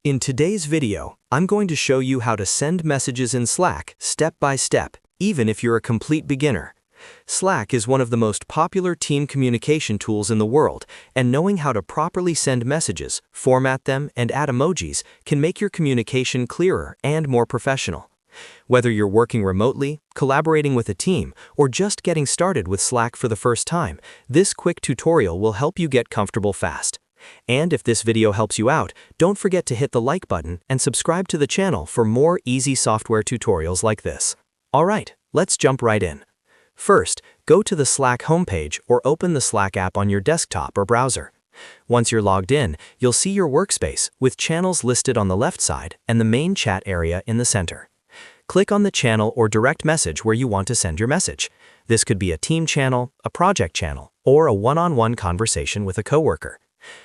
In today's video, I'm going to show you how to send messages in Slack step by step, even if you're a complete beginner. Slack is one of the most popular team communication tools in the world, and knowing how to properly send messages, format them, and add emojis can make your communication clearer and more professional. Whether you're working remotely, collaborating with a team, or just getting started with Slack for the first time, this quick tutorial will help you get comfortable fast. And if this video helps you out, don't forget to hit the like button and subscribe to the channel for more easy software tutorials like this. Alright, let's jump right in. First, go to the Slack homepage or open the Slack app on your desktop or browser. Once you're logged in, you'll see your workspace with channels listed on the left side and the main chat area in the center. Click on the channel or direct message where you want to send your message. This could be a team channel, a project channel, or a one-on-one conversation with a coworker.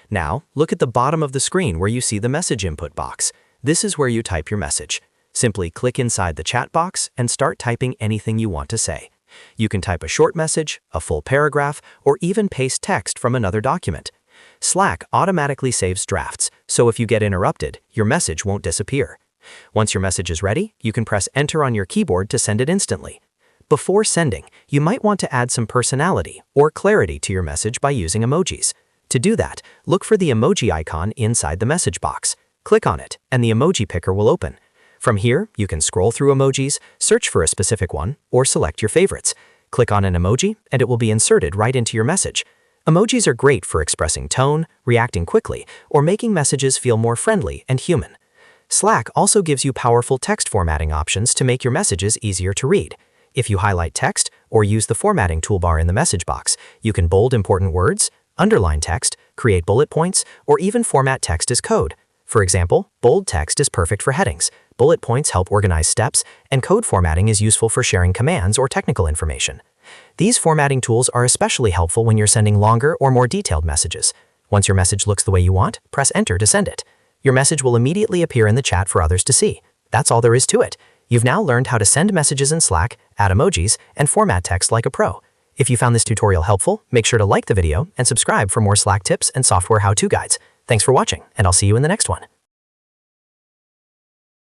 Now, look at the bottom of the screen where you see the message input box. This is where you type your message. Simply click inside the chat box and start typing anything you want to say. You can type a short message, a full paragraph, or even paste text from another document. Slack automatically saves drafts, so if you get interrupted, your message won't disappear. Once your message is ready, you can press Enter on your keyboard to send it instantly. Before sending, you might want to add some personality or clarity to your message by using emojis. To do that, look for the emoji icon inside the message box. Click on it, and the emoji picker will open. From here, you can scroll through emojis, search for a specific one, or select your favorites. Click on an emoji, and it will be inserted right into your message. Emojis are great for expressing tone, reacting quickly, or making messages feel more friendly and human. Slack also gives you powerful text formatting options to make your messages easier to read. If you highlight text or use the formatting toolbar in the message box, you can bold important words, underline text, create bullet points, or even format text as code. For example, bold text is perfect for headings, bullet points help organize steps, and code formatting is useful for sharing commands or technical information. These formatting tools are especially helpful when you're sending longer or more detailed messages. Once your message looks the way you want, press Enter to send it. Your message will immediately appear in the chat for others to see. That's all there is to it. You've now learned how to send messages in Slack, add emojis, and format text like a pro. If you found this tutorial helpful, make sure to like the video and subscribe for more Slack tips and software how-to guides. Thanks for watching, and I'll see you in the next one.